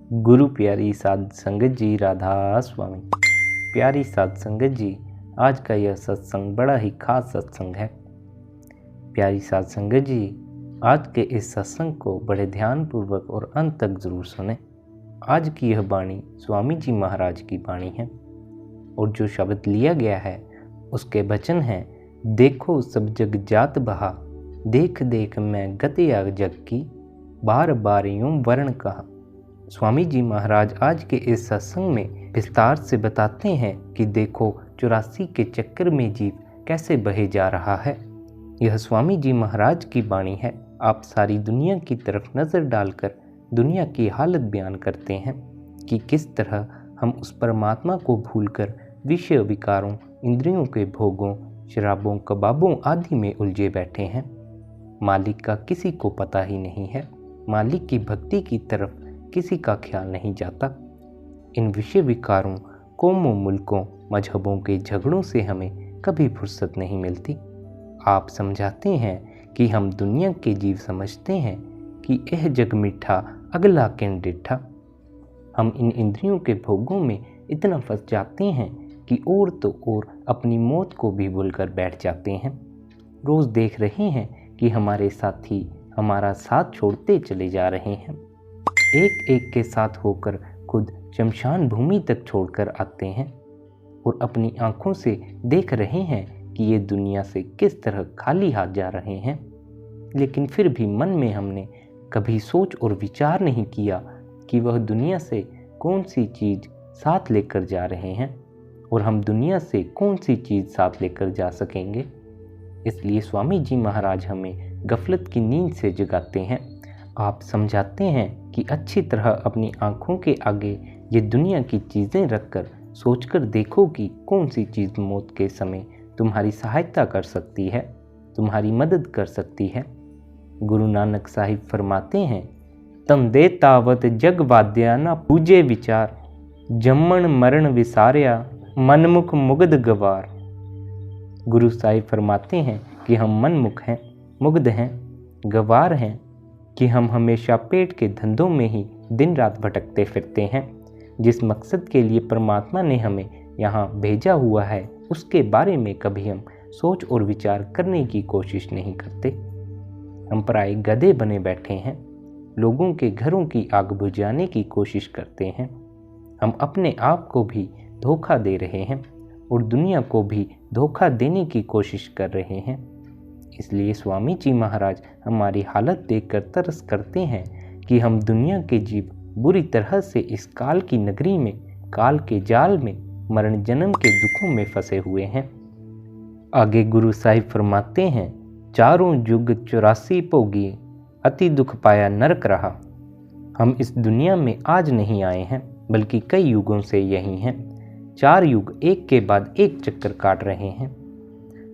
गुरु प्यारी साध संगत जी, राधा स्वामी। प्यारी साध संगत जी, आज का यह सत्संग बड़ा ही खास सत्संग है। प्यारी साध संगत जी, आज के इस सत्संग को बड़े ध्यानपूर्वक और अंत तक जरूर सुने। आज की यह वाणी स्वामी जी महाराज की वाणी है और जो शब्द लिया गया है उसके वचन हैं, देखो सब जग जात बहा, देख देख मैं गतिया जग की, बार बार यूं वर्ण कहा। स्वामी जी महाराज आज के इस सत्संग में विस्तार से बताते हैं कि देखो 84 के चक्कर में जीव कैसे बहे जा रहा है। यह स्वामी जी महाराज की वाणी है। आप सारी दुनिया की तरफ नज़र डालकर दुनिया की हालत बयान करते हैं कि किस तरह हम उस परमात्मा को भूलकर विषय विकारों, इंद्रियों के भोगों, शराबों, कबाबों आदि में उलझे बैठे हैं। मालिक का किसी को पता ही नहीं है। मालिक की भक्ति की तरफ किसी का ख्याल नहीं जाता। इन विषय विकारों, कौमों, मुल्कों, मजहबों के झगड़ों से हमें कभी फुर्सत नहीं मिलती। आप समझाते हैं कि हम दुनिया के जीव समझते हैं कि यह जग मीठा, अगला किन डिठा। हम इन इंद्रियों के भोगों में इतना फंस जाते हैं कि और तो और अपनी मौत को भी भूलकर बैठ जाते हैं। रोज़ देख रहे हैं कि हमारे साथी हमारा साथ छोड़ते चले जा रहे हैं। एक एक के साथ होकर खुद शमशान भूमि तक छोड़कर आते हैं और अपनी आंखों से देख रहे हैं कि ये दुनिया से किस तरह खाली हाथ जा रहे हैं। लेकिन फिर भी मन में हमने कभी सोच और विचार नहीं किया कि वह दुनिया से कौन सी चीज़ साथ लेकर जा रहे हैं और हम दुनिया से कौन सी चीज़ साथ लेकर जा सकेंगे। इसलिए स्वामी जी महाराज हमें गफलत की नींद से जगाते हैं। आप समझाते हैं कि अच्छी तरह अपनी आंखों के आगे ये दुनिया की चीज़ें रखकर सोचकर देखो कि कौन सी चीज़ मौत के समय तुम्हारी सहायता कर सकती है, तुम्हारी मदद कर सकती है। गुरु नानक साहिब फरमाते हैं, तम दे तावत जग वाद्या ना पूजे विचार, जम्मन मरण विसार्या मनमुख मुग्ध गवार। गुरु साहिब फरमाते हैं कि हम मनमुख हैं, मुग्ध हैं, गवार हैं, कि हम हमेशा पेट के धंधों में ही दिन रात भटकते फिरते हैं। जिस मकसद के लिए परमात्मा ने हमें यहाँ भेजा हुआ है उसके बारे में कभी हम सोच और विचार करने की कोशिश नहीं करते। हम पराए गधे बने बैठे हैं, लोगों के घरों की आग बुझाने की कोशिश करते हैं। हम अपने आप को भी धोखा दे रहे हैं और दुनिया को भी धोखा देने की कोशिश कर रहे हैं। इसलिए स्वामी जी महाराज हमारी हालत देखकर तरस करते हैं कि हम दुनिया के जीव बुरी तरह से इस काल की नगरी में, काल के जाल में, मरण जन्म के दुखों में फंसे हुए हैं। आगे गुरु साहिब फरमाते हैं, चारों युग 84 भोगी, अति दुख पाया नरक रहा। हम इस दुनिया में आज नहीं आए हैं बल्कि कई युगों से यही हैं। 4 युग एक के बाद एक चक्कर काट रहे हैं।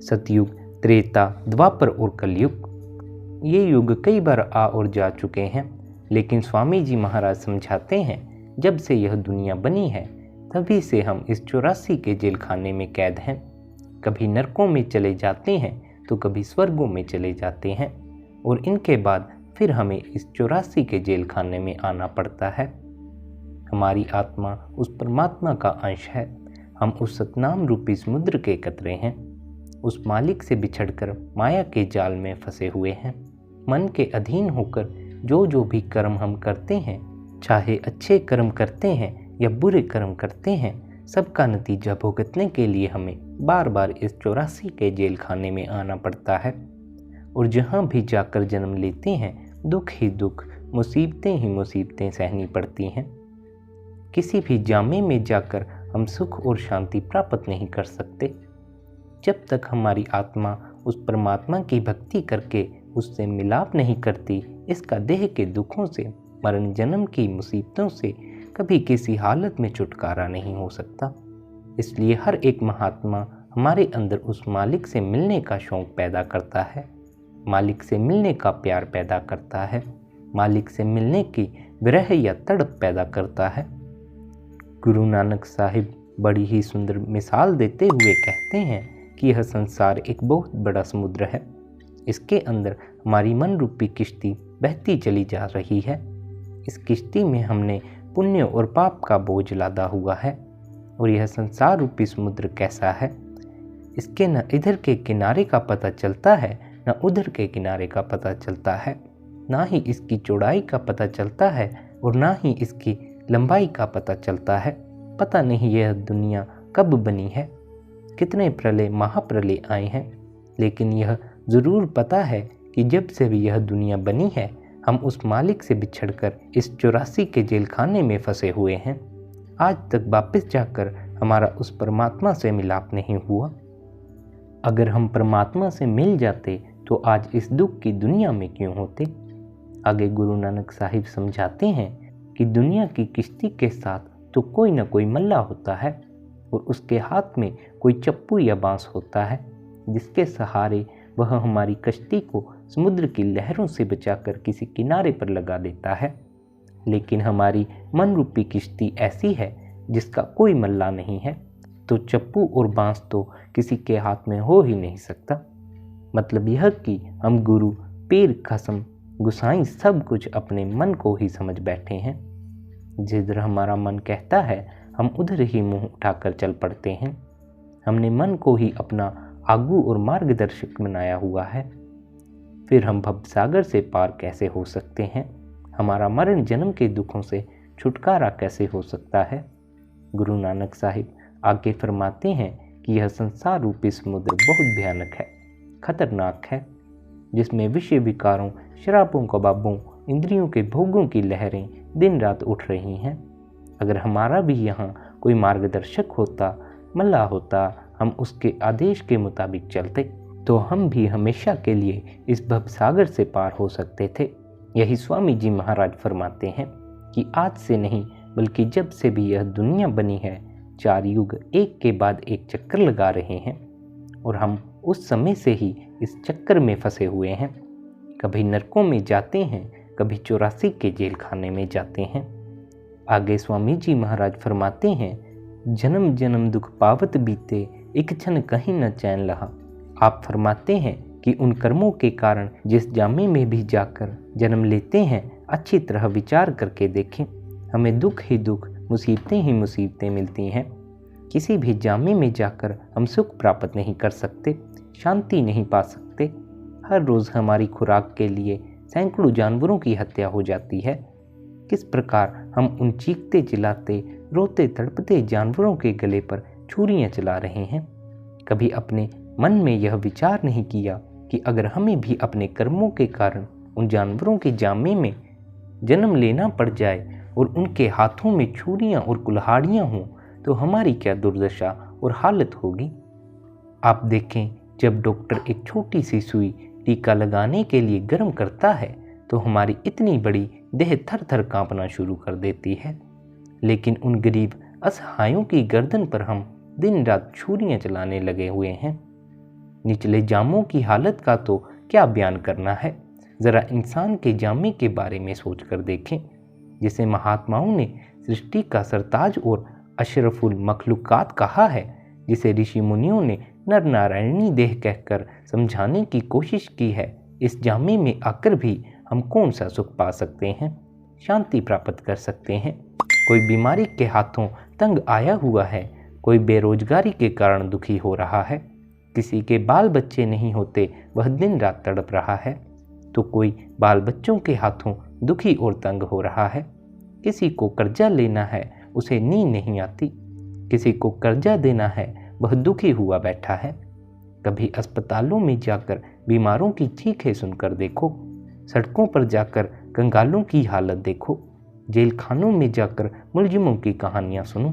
सतयुग, त्रेता, द्वापर और कलयुग, ये युग कई बार आ और जा चुके हैं। लेकिन स्वामी जी महाराज समझाते हैं, जब से यह दुनिया बनी है तभी से हम इस 84 के जेल खाने में कैद हैं। कभी नरकों में चले जाते हैं तो कभी स्वर्गों में चले जाते हैं और इनके बाद फिर हमें इस 84 के जेल खाने में आना पड़ता है। हमारी आत्मा उस परमात्मा का अंश है। हम उस सतनाम रूपी समुद्र के कतरे हैं। उस मालिक से बिछड़कर माया के जाल में फंसे हुए हैं। मन के अधीन होकर जो भी कर्म हम करते हैं, चाहे अच्छे कर्म करते हैं या बुरे कर्म करते हैं, सबका नतीजा भुगतने के लिए हमें बार बार इस 84 के जेल खाने में आना पड़ता है। और जहाँ भी जाकर जन्म लेते हैं दुख ही दुख, मुसीबतें ही मुसीबतें सहनी पड़ती हैं। किसी भी जामे में जाकर हम सुख और शांति प्राप्त नहीं कर सकते। जब तक हमारी आत्मा उस परमात्मा की भक्ति करके उससे मिलाप नहीं करती, इसका देह के दुखों से, मरण जन्म की मुसीबतों से कभी किसी हालत में छुटकारा नहीं हो सकता। इसलिए हर एक महात्मा हमारे अंदर उस मालिक से मिलने का शौक़ पैदा करता है, मालिक से मिलने का प्यार पैदा करता है, मालिक से मिलने की विरह या तड़प पैदा करता है। गुरु नानक साहिब बड़ी ही सुंदर मिसाल देते हुए कहते हैं कि यह संसार एक बहुत बड़ा समुद्र है। इसके अंदर हमारी मन रूपी किश्ती बहती चली जा रही है। इस किश्ती में हमने पुण्य और पाप का बोझ लादा हुआ है। और यह संसार रूपी समुद्र कैसा है, इसके न इधर के किनारे का पता चलता है न उधर के किनारे का पता चलता है, ना ही इसकी चौड़ाई का पता चलता है और ना ही इसकी लंबाई का पता चलता है। पता नहीं यह दुनिया कब बनी है, कितने प्रलय महाप्रलय आए हैं, लेकिन यह ज़रूर पता है कि जब से भी यह दुनिया बनी है हम उस मालिक से बिछड़कर इस 84 के जेल खाने में फंसे हुए हैं। आज तक वापस जाकर हमारा उस परमात्मा से मिलाप नहीं हुआ। अगर हम परमात्मा से मिल जाते तो आज इस दुख की दुनिया में क्यों होते। आगे गुरु नानक साहिब समझाते हैं कि दुनिया की किश्ती के साथ तो कोई न कोई मल्ला होता है और उसके हाथ में कोई चप्पू या बांस होता है, जिसके सहारे वह हमारी कश्ती को समुद्र की लहरों से बचाकर किसी किनारे पर लगा देता है। लेकिन हमारी मन रूपी किश्ती ऐसी है जिसका कोई मल्ला नहीं है, तो चप्पू और बांस तो किसी के हाथ में हो ही नहीं सकता। मतलब यह कि हम गुरु, पीर, खसम, गुसाई सब कुछ अपने मन को ही समझ बैठे हैं। जिधर हमारा मन कहता है हम उधर ही मुंह उठाकर चल पड़ते हैं। हमने मन को ही अपना आगू और मार्गदर्शक बनाया हुआ है। फिर हम भवसागर से पार कैसे हो सकते हैं, हमारा मरण जन्म के दुखों से छुटकारा कैसे हो सकता है। गुरु नानक साहिब आगे फरमाते हैं कि यह संसार रूपी समुद्र बहुत भयानक है, खतरनाक है, जिसमें विषय विकारों, शराबों, कबाबों, इंद्रियों के भोगों की लहरें दिन रात उठ रही हैं। अगर हमारा भी यहाँ कोई मार्गदर्शक होता, मल्ला होता, हम उसके आदेश के मुताबिक चलते तो हम भी हमेशा के लिए इस भवसागर से पार हो सकते थे। यही स्वामी जी महाराज फरमाते हैं कि आज से नहीं बल्कि जब से भी यह दुनिया बनी है 4 युग एक के बाद एक चक्कर लगा रहे हैं और हम उस समय से ही इस चक्कर में फंसे हुए हैं। कभी नरकों में जाते हैं, कभी 84 के जेल खाने में जाते हैं। आगे स्वामी जी महाराज फरमाते हैं, जन्म जन्म दुख पावत बीते, एक क्षण कहीं न चैन लहा। आप फरमाते हैं कि उन कर्मों के कारण जिस जामे में भी जाकर जन्म लेते हैं, अच्छी तरह विचार करके देखें, हमें दुख ही दुख, मुसीबतें ही मुसीबतें मिलती हैं। किसी भी जामे में जाकर हम सुख प्राप्त नहीं कर सकते, शांति नहीं पा सकते। हर रोज़ हमारी खुराक के लिए सैकड़ों जानवरों की हत्या हो जाती है। किस प्रकार हम उन चीखते चिल्लाते, रोते तड़पते जानवरों के गले पर छुरियां चला रहे हैं। कभी अपने मन में यह विचार नहीं किया कि अगर हमें भी अपने कर्मों के कारण उन जानवरों के जामे में जन्म लेना पड़ जाए और उनके हाथों में छुरियां और कुल्हाड़ियां हों तो हमारी क्या दुर्दशा और हालत होगी। आप देखें, जब डॉक्टर एक छोटी सी सुई टीका लगाने के लिए गर्म करता है तो हमारी इतनी बड़ी देह थर थर कांपना शुरू कर देती है, लेकिन उन गरीब असहायों की गर्दन पर हम दिन रात छुरियां चलाने लगे हुए हैं। निचले जामों की हालत का तो क्या बयान करना है। ज़रा इंसान के जामे के बारे में सोच कर देखें, जिसे महात्माओं ने सृष्टि का सरताज और अशरफुल मखलूकात कहा है, जिसे ऋषि मुनियों ने नर नारायणी देह कहकर समझाने की कोशिश की है। इस जामे में आकर भी हम कौन सा सुख पा सकते हैं, शांति प्राप्त कर सकते हैं। कोई बीमारी के हाथों तंग आया हुआ है, कोई बेरोजगारी के कारण दुखी हो रहा है, किसी के बाल बच्चे नहीं होते वह दिन रात तड़प रहा है, तो कोई बाल बच्चों के हाथों दुखी और तंग हो रहा है। किसी को कर्जा लेना है, उसे नींद नहीं आती, किसी को कर्जा देना है, वह दुखी हुआ बैठा है। कभी अस्पतालों में जाकर बीमारों की चीखें सुनकर देखो, सड़कों पर जाकर कंगालों की हालत देखो, जेल खानों में जाकर मुलजिमों की कहानियां सुनो।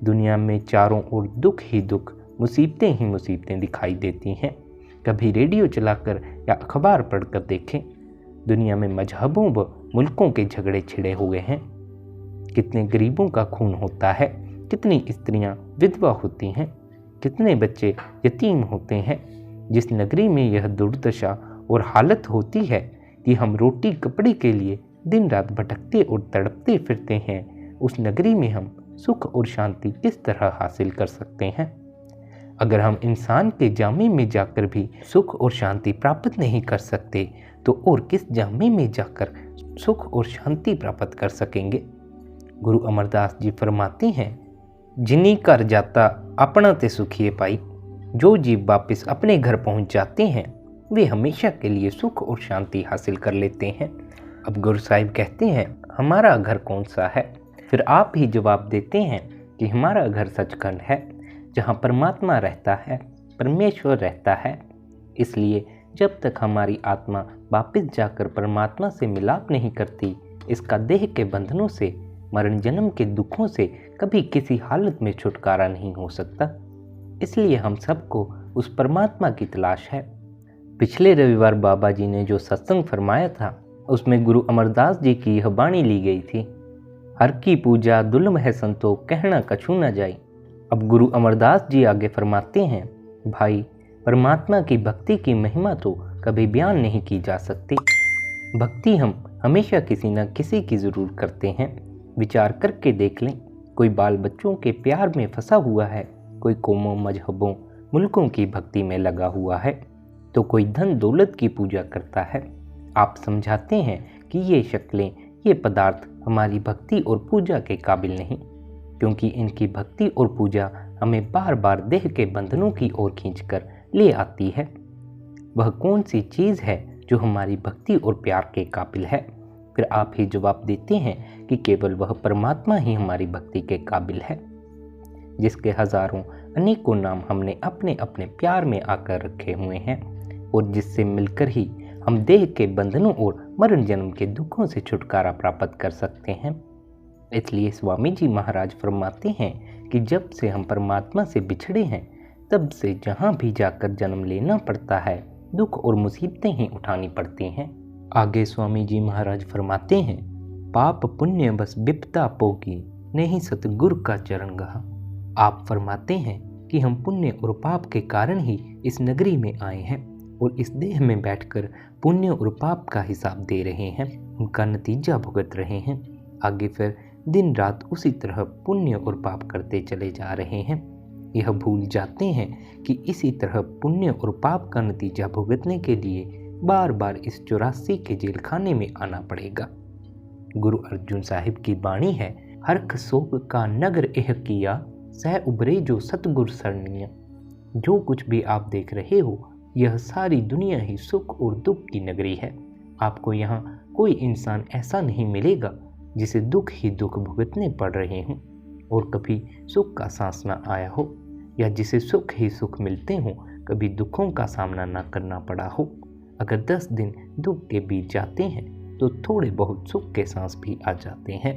दुनिया में चारों ओर दुख ही दुख, मुसीबतें ही मुसीबतें दिखाई देती हैं। कभी रेडियो चलाकर या अखबार पढ़कर देखें, दुनिया में मजहबों व मुल्कों के झगड़े छिड़े हुए हैं। कितने गरीबों का खून होता है, कितनी स्त्रियां विधवा होती हैं, कितने बच्चे यतीम होते हैं। जिस नगरी में यह दुर्दशा और हालत होती है कि हम रोटी कपड़े के लिए दिन रात भटकते और तड़पते फिरते हैं, उस नगरी में हम सुख और शांति किस तरह हासिल कर सकते हैं। अगर हम इंसान के जामे में जाकर भी सुख और शांति प्राप्त नहीं कर सकते तो और किस जामे में जाकर सुख और शांति प्राप्त कर सकेंगे। गुरु अमरदास जी फरमाते हैं, जिनी घर जाता अपना ते सुखिए पाई। जो जीव वापस अपने घर पहुंच जाते हैं वे हमेशा के लिए सुख और शांति हासिल कर लेते हैं। अब गुरु साहिब कहते हैं, हमारा घर कौन सा है? फिर आप ही जवाब देते हैं कि हमारा घर सचखंड है, जहाँ परमात्मा रहता है, परमेश्वर रहता है। इसलिए जब तक हमारी आत्मा वापस जाकर परमात्मा से मिलाप नहीं करती, इसका देह के बंधनों से, मरण जन्म के दुखों से कभी किसी हालत में छुटकारा नहीं हो सकता। इसलिए हम सबको उस परमात्मा की तलाश है। पिछले रविवार बाबा जी ने जो सत्संग फरमाया था उसमें गुरु अमरदास जी की यह वाणी ली गई थी, हर की पूजा दुर्लभ है संतो, कहना कछु न जाई। अब गुरु अमरदास जी आगे फरमाते हैं, भाई परमात्मा की भक्ति की महिमा तो कभी बयान नहीं की जा सकती। भक्ति हम हमेशा किसी न किसी की ज़रूर करते हैं। विचार करके देख लें, कोई बाल बच्चों के प्यार में फंसा हुआ है, कोई कौमों मजहबों मुल्कों की भक्ति में लगा हुआ है, तो कोई धन दौलत की पूजा करता है। आप समझाते हैं कि ये शक्लें, ये पदार्थ हमारी भक्ति और पूजा के काबिल नहीं, क्योंकि इनकी भक्ति और पूजा हमें बार बार देह के बंधनों की ओर खींचकर ले आती है। वह कौन सी चीज़ है जो हमारी भक्ति और प्यार के काबिल है? फिर आप ही जवाब देते हैं कि केवल वह परमात्मा ही हमारी भक्ति के काबिल है, जिसके हजारों अनेकों नाम हमने अपने अपने प्यार में आकर रखे हुए हैं और जिससे मिलकर ही हम देह के बंधनों और मरण जन्म के दुखों से छुटकारा प्राप्त कर सकते हैं। इसलिए स्वामी जी महाराज फरमाते हैं कि जब से हम परमात्मा से बिछड़े हैं, तब से जहाँ भी जाकर जन्म लेना पड़ता है, दुख और मुसीबतें ही उठानी पड़ती हैं। आगे स्वामी जी महाराज फरमाते हैं, पाप पुण्य बस विपदा पोगी, नहीं सतगुरु का चरण गहा। आप फरमाते हैं कि हम पुण्य और पाप के कारण ही इस नगरी में आए हैं और इस देह में बैठकर पुण्य और पाप का हिसाब दे रहे हैं, उनका नतीजा भुगत रहे हैं। आगे फिर दिन रात उसी तरह पुण्य और पाप करते चले जा रहे हैं। यह भूल जाते हैं कि इसी तरह पुण्य और पाप का नतीजा भुगतने के लिए बार बार इस 84 के जेल खाने में आना पड़ेगा। गुरु अर्जुन साहिब की वाणी है, हरख सोग का नगर एह किया, सह उबरे जो सतगुर सरनिया। जो कुछ भी आप देख रहे हो, यह सारी दुनिया ही सुख और दुख की नगरी है। आपको यहाँ कोई इंसान ऐसा नहीं मिलेगा जिसे दुख ही दुख भुगतने पड़ रहे हों और कभी सुख का सांस न आया हो, या जिसे सुख ही सुख मिलते हों, कभी दुखों का सामना न करना पड़ा हो। अगर 10 दिन दुख के बीत जाते हैं तो थोड़े बहुत सुख के सांस भी आ जाते हैं।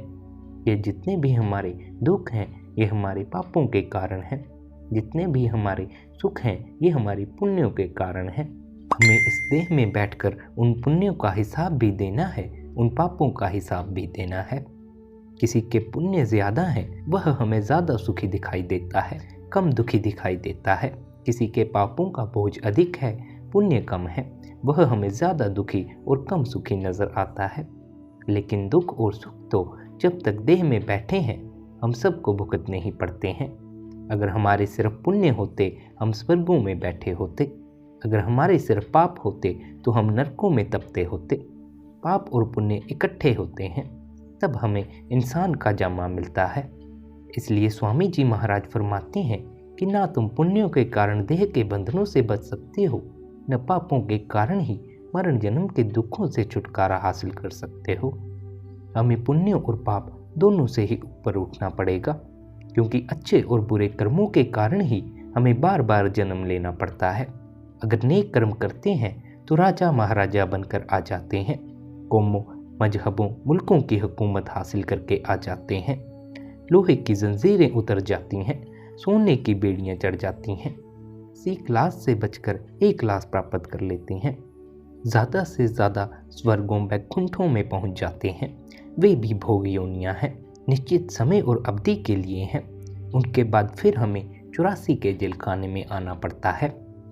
ये जितने भी हमारे दुख हैं ये हमारे पापों के कारण हैं, जितने भी हमारे सुख हैं ये हमारी पुण्यों के कारण हैं। हमें इस देह में बैठकर उन पुण्यों का हिसाब भी देना है, उन पापों का हिसाब भी देना है। किसी के पुण्य ज़्यादा हैं वह हमें ज़्यादा सुखी दिखाई देता है, कम दुखी दिखाई देता है। किसी के पापों का बोझ अधिक है, पुण्य कम है, वह हमें ज़्यादा दुखी और कम सुखी नज़र आता है। लेकिन दुख और सुख तो जब तक देह में बैठे हैं हम सबको भुगतने ही पड़ते हैं। अगर हमारे सिर्फ पुण्य होते हम स्वर्गों में बैठे होते, अगर हमारे सिर्फ पाप होते तो हम नरकों में तपते होते। पाप और पुण्य इकट्ठे होते हैं तब हमें इंसान का जामा मिलता है। इसलिए स्वामी जी महाराज फरमाते हैं कि ना तुम पुण्यों के कारण देह के बंधनों से बच सकते हो, न पापों के कारण ही मरण जन्म के दुखों से छुटकारा हासिल कर सकते हो। हमें पुण्य और पाप दोनों से ही ऊपर उठना पड़ेगा, क्योंकि अच्छे और बुरे कर्मों के कारण ही हमें बार बार जन्म लेना पड़ता है। अगर नेक कर्म करते हैं तो राजा महाराजा बनकर आ जाते हैं, कौमों मजहबों मुल्कों की हुकूमत हासिल करके आ जाते हैं, लोहे की जंजीरें उतर जाती हैं, सोने की बेड़ियां चढ़ जाती हैं, सी क्लास से बचकर ए क्लास प्राप्त कर लेते हैं, ज़्यादा से ज़्यादा स्वर्गों वैकुंठों में पहुंच जाते हैं। वे भी भोग योनियाँ हैं, निश्चित समय और अवधि के लिए हैं। उनके बाद फिर हमें 84 के जेल खाने में आना पड़ता है।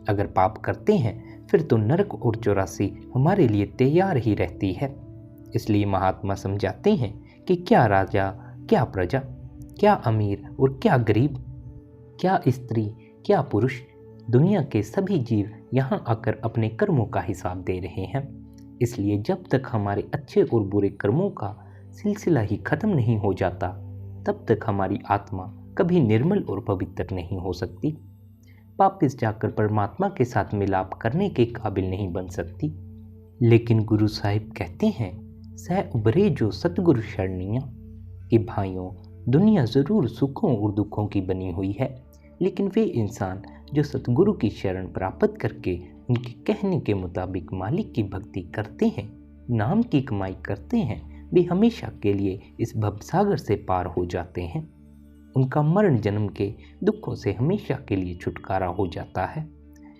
अगर पाप करते हैं फिर तो नरक और 84 हमारे लिए तैयार ही रहती है। इसलिए महात्मा समझाते हैं कि क्या राजा क्या प्रजा, क्या अमीर और क्या गरीब, क्या स्त्री क्या पुरुष, दुनिया के सभी जीव यहाँ आकर अपने कर्मों का हिसाब दे रहे हैं। इसलिए जब तक हमारे अच्छे और बुरे कर्मों का सिलसिला ही खत्म नहीं हो जाता, तब तक हमारी आत्मा कभी निर्मल और पवित्र नहीं हो सकती, वापस जाकर परमात्मा के साथ मिलाप करने के काबिल नहीं बन सकती। लेकिन गुरु साहिब कहते हैं, सह उबरे जो सतगुरु शरणियाँ, कि भाइयों, दुनिया ज़रूर सुखों और दुखों की बनी हुई है, लेकिन वे इंसान जो सतगुरु की शरण प्राप्त करके उनके कहने के मुताबिक मालिक की भक्ति करते हैं, नाम की कमाई करते हैं, वे हमेशा के लिए इस भवसागर से पार हो जाते हैं। उनका मरण जन्म के दुखों से हमेशा के लिए छुटकारा हो जाता है।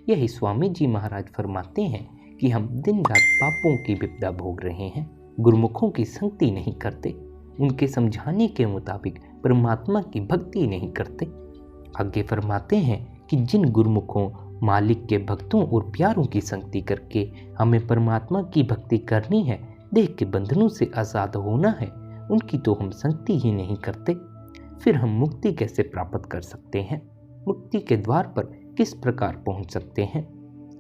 यही स्वामी जी महाराज फरमाते हैं कि हम दिन रात पापों की विपदा भोग रहे हैं, गुरुमुखों की संगति नहीं करते, उनके समझाने के मुताबिक परमात्मा की भक्ति नहीं करते। आगे फरमाते हैं कि जिन गुरुमुखों मालिक के भक्तों और प्यारों की संगति करके हमें परमात्मा की भक्ति करनी है, देह के बंधनों से आज़ाद होना है, उनकी तो हम संगति ही नहीं करते। फिर हम मुक्ति कैसे प्राप्त कर सकते हैं? मुक्ति के द्वार पर किस प्रकार पहुंच सकते हैं?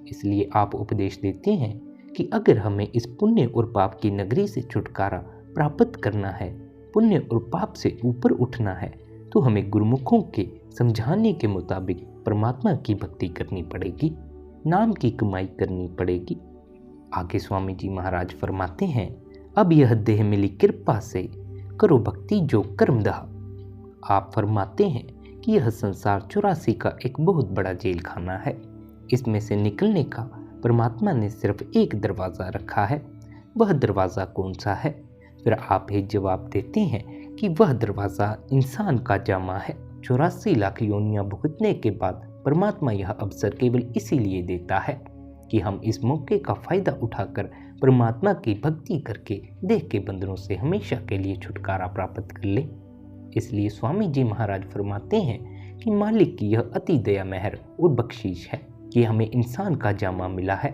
इसलिए आप उपदेश देते हैं कि अगर हमें इस पुण्य और पाप की नगरी से छुटकारा प्राप्त करना है, पुण्य और पाप से ऊपर उठना है, तो हमें गुरुमुखों के समझाने के मुताबिक परमात्मा की भक्ति करनी पड़ेगी, नाम की कमाई करनी पड़ेगी। आगे स्वामी जी महाराज फरमाते हैं, अब यह देह मिली कृपा से करो भक्ति जो कर्मदह। आप फरमाते हैं कि यह संसार 84 का एक बहुत बड़ा जेल खाना है। इसमें से निकलने का परमात्मा ने सिर्फ एक दरवाज़ा रखा है। वह दरवाज़ा कौन सा है? फिर आप ही जवाब देते हैं कि वह दरवाज़ा इंसान का जामा है। 84 लाख योनियाँ भुगतने के बाद परमात्मा यह अवसर केवल इसीलिए देता है कि हम इस मौके का फ़ायदा उठाकर परमात्मा की भक्ति करके देह के बंधनों से हमेशा के लिए छुटकारा प्राप्त कर लें। इसलिए स्वामी जी महाराज फरमाते हैं कि मालिक की यह अति दया मेहर और बख्शीश है कि हमें इंसान का जामा मिला है।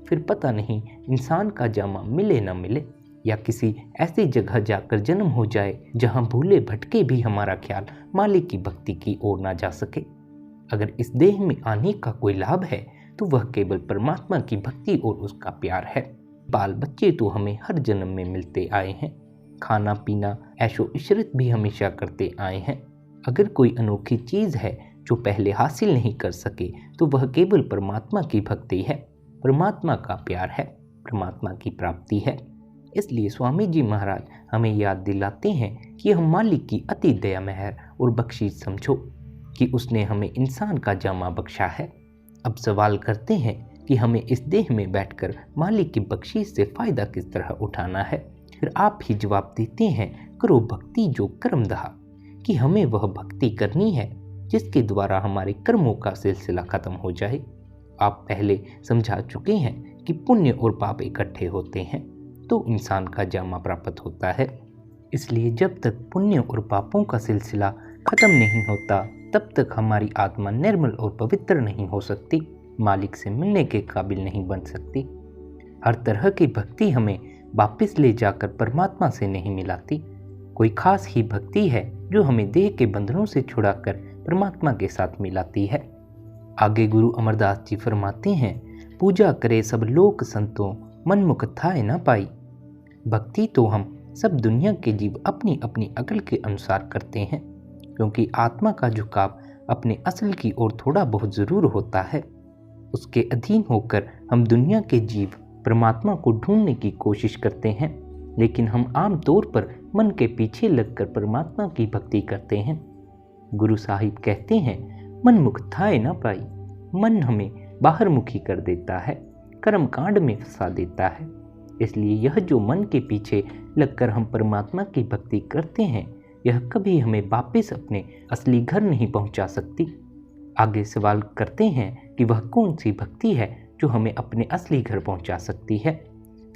फिर पता नहीं इंसान का जामा मिले न मिले, या किसी ऐसी जगह जाकर जन्म हो जाए जहां भूले भटके भी हमारा ख्याल मालिक की भक्ति की ओर ना जा सके। अगर इस देह में आने का कोई लाभ है तो वह केवल परमात्मा की भक्ति और उसका प्यार है। बाल बच्चे तो हमें हर जन्म में मिलते आए हैं, खाना पीना ऐशो इशरत भी हमेशा करते आए हैं। अगर कोई अनोखी चीज़ है जो पहले हासिल नहीं कर सके तो वह केवल परमात्मा की भक्ति है, परमात्मा का प्यार है, परमात्मा की प्राप्ति है। इसलिए स्वामी जी महाराज हमें याद दिलाते हैं कि हम मालिक की अति दया मेहर और बख्शीश समझो कि उसने हमें इंसान का जामा बख्शा है। अब सवाल करते हैं कि हमें इस देह में बैठकर मालिक की बख्शीश से फ़ायदा किस तरह उठाना है। फिर आप ही जवाब देते हैं, करो भक्ति जो कर्मदहा, कि हमें वह भक्ति करनी है जिसके द्वारा हमारे कर्मों का सिलसिला खत्म हो जाए। आप पहले समझा चुके हैं कि पुण्य और पाप इकट्ठे होते हैं तो इंसान का जामा प्राप्त होता है। इसलिए जब तक पुण्य और पापों का सिलसिला खत्म नहीं होता तब तक हमारी आत्मा निर्मल और पवित्र नहीं हो सकती, मालिक से मिलने के काबिल नहीं बन सकती। हर तरह की भक्ति हमें वापस ले जाकर परमात्मा से नहीं मिलाती। कोई खास ही भक्ति है जो हमें देह के बंधनों से छुड़ाकर परमात्मा के साथ मिलाती है। आगे गुरु अमरदास जी फरमाते हैं, पूजा करे सब लोक संतों मन मुख थाए न पाई। भक्ति तो हम सब दुनिया के जीव अपनी अपनी अकल के अनुसार करते हैं, क्योंकि आत्मा का झुकाव अपने असल की ओर थोड़ा बहुत ज़रूर होता है। उसके अधीन होकर हम दुनिया के जीव परमात्मा को ढूंढने की कोशिश करते हैं, लेकिन हम आम तौर पर मन के पीछे लगकर परमात्मा की भक्ति करते हैं। गुरु साहिब कहते हैं, मन मुख थाए न पाई। मन हमें बाहर मुखी कर देता है, कर्म कांड में फंसा देता है। इसलिए यह जो मन के पीछे लगकर हम परमात्मा की भक्ति करते हैं, यह कभी हमें वापस अपने असली घर नहीं पहुंचा सकती। आगे सवाल करते हैं कि वह कौन सी भक्ति है जो हमें अपने असली घर पहुंचा सकती है।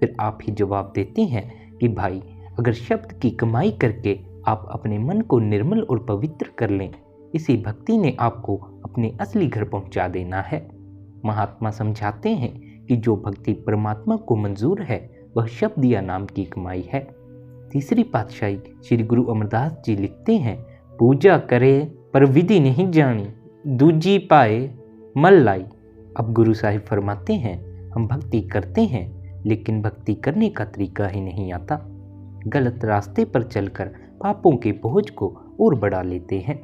फिर आप ही जवाब देते हैं कि भाई, अगर शब्द की कमाई करके आप अपने मन को निर्मल और पवित्र कर लें, इसी भक्ति ने आपको अपने असली घर पहुंचा देना है। महात्मा समझाते हैं कि जो भक्ति परमात्मा को मंजूर है वह शब्द या नाम की कमाई है। तीसरी पातशाही श्री गुरु अमरदास जी लिखते हैं, पूजा करे पर विधि नहीं जानी, दूजी पाए मल लाई। अब गुरु साहिब फरमाते हैं, हम भक्ति करते हैं लेकिन भक्ति करने का तरीका ही नहीं आता। गलत रास्ते पर चलकर पापों के बोझ को और बढ़ा लेते हैं।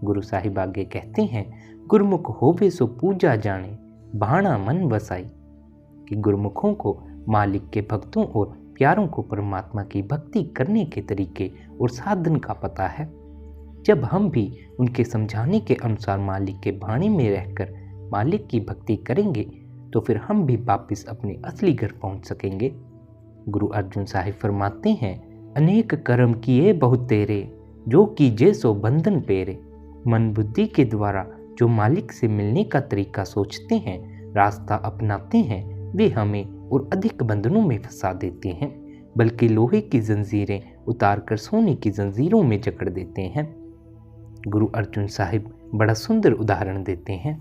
गुरु साहिब आगे कहते हैं, गुरमुख होवे सो पूजा जाने, भाणा मन वसाई। कि गुरमुखों को मालिक के भक्तों और प्यारों को परमात्मा की भक्ति करने के तरीके और साधन का पता है। जब हम भी उनके समझाने के अनुसार मालिक के भाणे में रहकर मालिक की भक्ति करेंगे तो फिर हम भी वापिस अपने असली घर पहुंच सकेंगे। गुरु अर्जुन साहिब फरमाते हैं, अनेक कर्म किए बहुत तेरे, जो कीजे सो बंधन पेरे। मन बुद्धि के द्वारा जो मालिक से मिलने का तरीका सोचते हैं, रास्ता अपनाते हैं, वे हमें और अधिक बंधनों में फंसा देते हैं, बल्कि लोहे की जंजीरें उतारकर सोने की जंजीरों में जकड़ देते हैं। गुरु अर्जुन साहिब बड़ा सुंदर उदाहरण देते हैं,